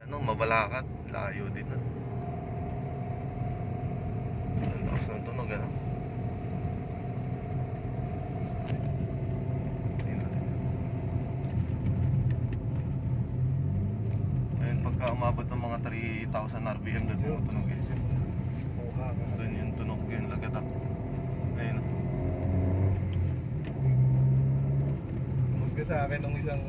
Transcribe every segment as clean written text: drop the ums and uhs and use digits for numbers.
ano, Mabalacat, layo din na. Ang lakas ng tunog, ano. Ayun, pagka umabot ng mga 3,000 RPM doon yung tunog eh. Doon yung tunog yun, lagatak. Ayun. Musga sa akin ng isang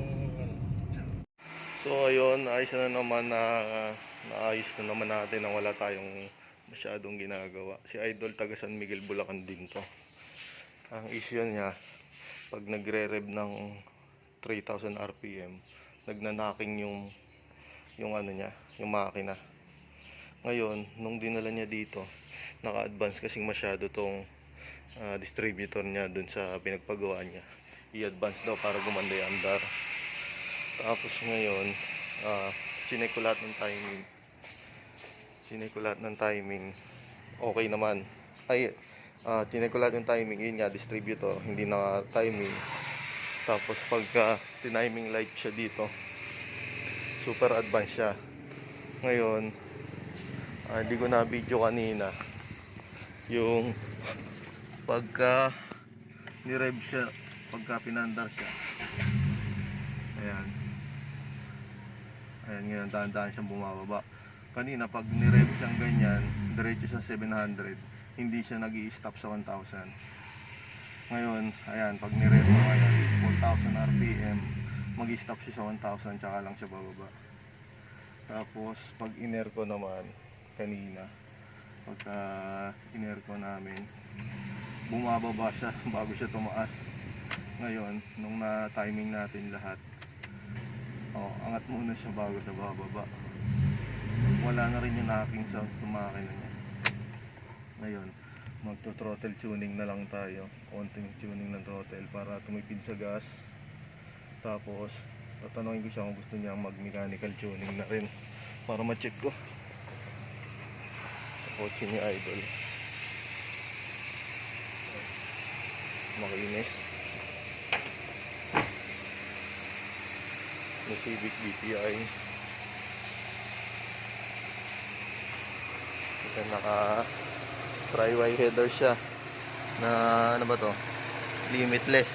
So ayun, naayos na naman naayos na naman natin na wala tayong masyadong ginagawa. Si Idol taga San Miguel, Bulacan din to. Ang issue niya, pag nagre-rev ng 3,000 RPM, nagnanaking yung ano niya, yung makina. Ngayon, nung dinala niya dito, naka-advance kasing masyado tong distributor niya dun sa pinagpagawa niya. I-advance daw para gumanda yung andar. Tapos ngayon, chinek ko lahat ng timing. Okay naman. Chinek ko lahat ng timing. Yun nga, distributor, hindi na timing. Tapos pagka tiniming light siya dito, super advanced siya. Ngayon, hindi ko na video kanina. Yung pagka ni-rev siya, pagka pinandar siya. Ayan. Ayan, ngayon dahan-dahan siyang bumababa. Kanina pag ni-rev siyang ganyan, diretso sa 700, hindi siya nag-i-stop sa 1,000. Ngayon, ayan, pag ni-rev mo ngayon, 4,000 RPM, mag-i-stop siya sa 1,000, tsaka lang siya bababa. Tapos pag in-airco naman, kanina, pagka in-airco namin, bumababa siya bago siya tumaas. Ngayon, nung na-timing natin lahat, angat muna siya bago sa bababa. Wala na rin yung knocking sounds ng makina niya. Ngayon, magto-throttle tuning na lang tayo. Konting tuning ng throttle para tumipid sa gas. Tapos, tatanungin ko siya kung gusto niya mag-mechanical tuning na rin para ma-check ko. Sa kotse ni Idol. Makinis. Na Civic DTI. Ito naka tri-Y header siya na ano ba to? Limitless.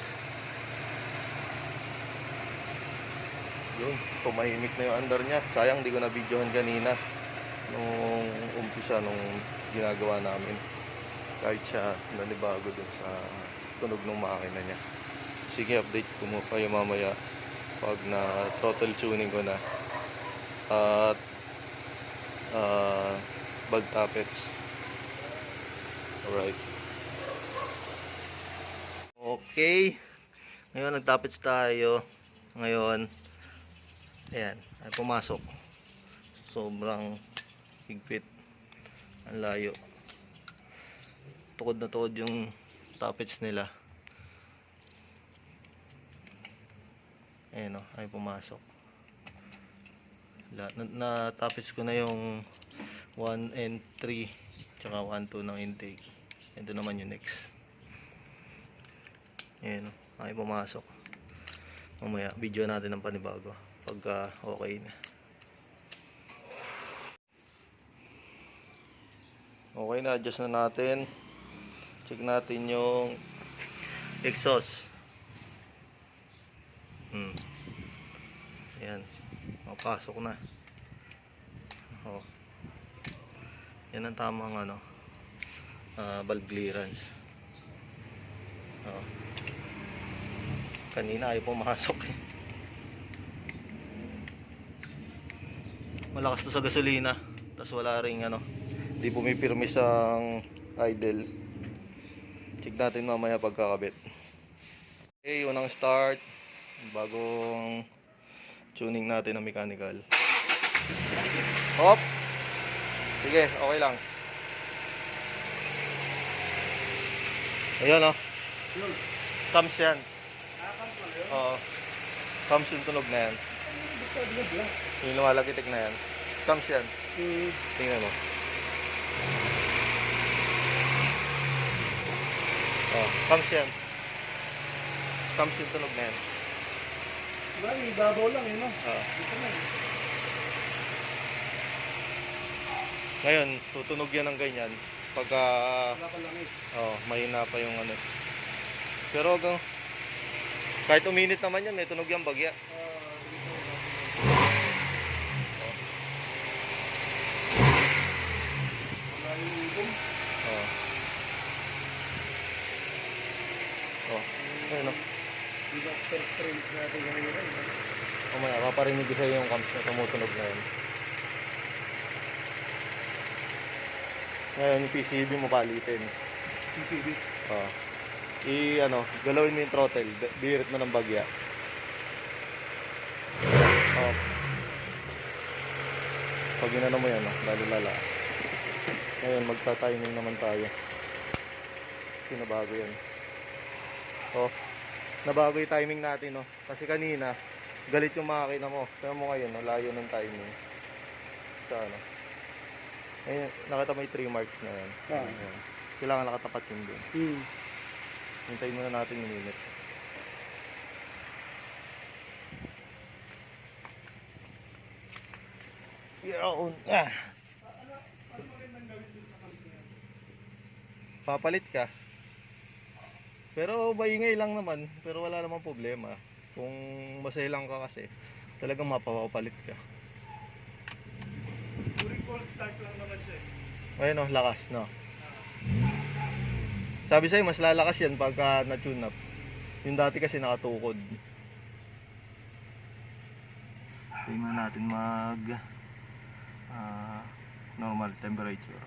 Yun, tumahimik na yung under niya. Sayang di ko na videohan kanina nung umpisa nung ginagawa namin. Kahit siya nanibago dun sa tunog ng makina niya. Sige, update ko mo kayo mamaya pag na total tuning ko na at bag tappets. Alright, okay, ngayon nag-tappets tayo. Ngayon ayan, ay pumasok. Sobrang higpit, ang layo, tukod na tukod yung tappets nila. Ayan o, ay pumasok. Na-tappets ko na yung 1 and 3 tsaka 1, 2 ng intake. Ito naman yung next. Ayan o, ay pumasok. Mamaya video natin ng panibago pagka okay na. Okay na, adjust na natin. Check natin yung exhaust. Ayan, mapasok na. Yan ang tamang ano, valve clearance. Kanina ay pumasok eh. Malakas to sa gasolina, tas wala ring ano, di pumipirmi sa idle. Check natin mamaya pagkakabit. Okay, unang start, bagong tuning natin ng mechanical. Hop. Sige, okay lang. Ayan o. Comes yan. Oo. Comes yung tunog na yan. Yung lumalagitik na yan. Comes yan. Tingnan mo. Comes yan. Comes yung tunog na yan. Ibabaw lang yun, no? Ngayon, tutunog yan ng ganyan. Pagka, Wala pa langis. mahina pa yung ano. Pero kahit uminit naman yan, may tunog yung bagya. Wala yung ibon. Oh. Oh. Ayun, oh. Di ba first trails natin kanina? Mamaya, paparinig ko sa'yo yung cams na tumutunog na yun. Ngayon, yung PCB mo palitin. PCB. Oh. Galawin mo yung throttle. Birit mo ng bagya. Oh. Pag inano mo yan, lalo-lala. Ngayon, magta-timing naman tayo. Kasi nabago yan. Oh. Nabago yung timing natin, no? Kasi kanina, galit yung makina mo. Kaya mo ngayon, layo ng timing. Sa ano. Ngayon, nakita mo yung 3 marks na yan. Ah. Ayan. Kailangan nakatapat yun din. Hintayin muna natin yung minute. Yun. Papalit ka. Pero maingay lang naman. Pero wala namang problema. Kung masaya lang ka kasi, talagang mapapalit ka. Recall start lang naman siya. Ayun o, lakas, no? Sabi sa'yo, mas lalakas yan pagka na-tune up. Yung dati kasi nakatukod. Tingnan natin normal temperature.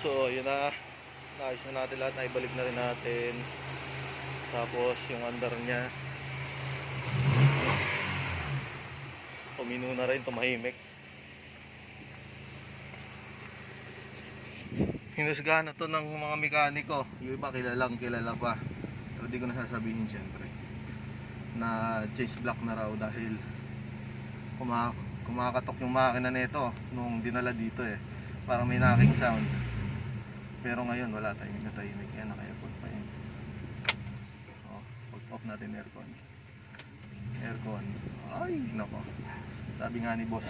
So, yun na. Naayos na natin lahat. Naibalik na rin natin. Tapos, yung under niya. Tumino na rin, tumahimik. Hinusgahan na to ng mga mekaniko. Yung iba kilala pa. Pero di ko na sasabihin syempre. Na chase block na raw dahil kumakatok yung makina nito nung dinala dito eh. Parang may knocking sound. Pero ngayon wala, tahimik na tahimik. Yan, naka-aircon pa yun. Oh, pag-off natin aircon. Aircon. Ay, nako. Sabi nga ni boss,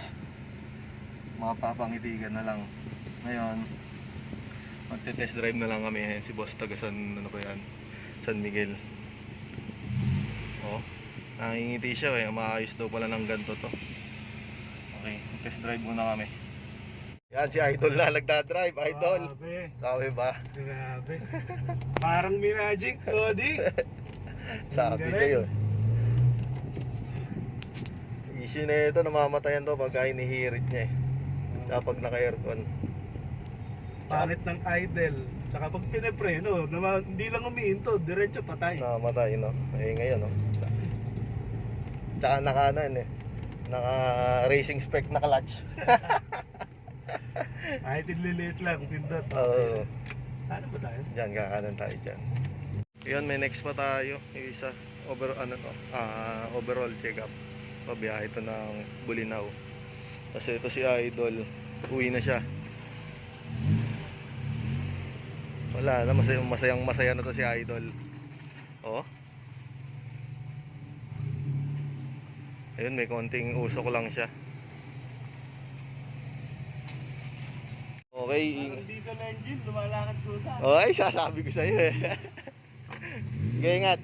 mga papangitigan na lang. Ngayon, magte-test drive na lang kami. Si boss taga ano pa yan? San Miguel. Oh, nangingiti siya eh. Maayos daw pala ng ganito to. Okay, test drive muna kami. Yan si Idol na nagdadrive. Idol, Grabe. sabi ba? Grabe. Parang Minagic, Todi. Sabi Galing. sa'yo. Issue na ito, namamatayan to pagka hinihirit niya eh. Tsaka pag naka-aircon. Pangit ng idle. Tsaka pag pinapreno, hindi lang umiinto, diretso patay. Nakamatay, no? Eh, ngayon, no? Tsaka naka, naka racing spec na clutch. Kahit inliliit lang, pindot. Oo. Ano ba tayo? Diyan, kakanan tayo dyan. Yun, may next pa tayo. Yung isa, overall check-up. Pabiyahe ito ng Bulinaw. Kasi ito si Idol, uwi na siya. Wala na, masaya na to si Idol. Oh. Ayun, may konting usok lang siya. Okay. Parang diesel engine, lumalakad kusa. Oh, ay, sasabi ko sa'yo eh. Ingat.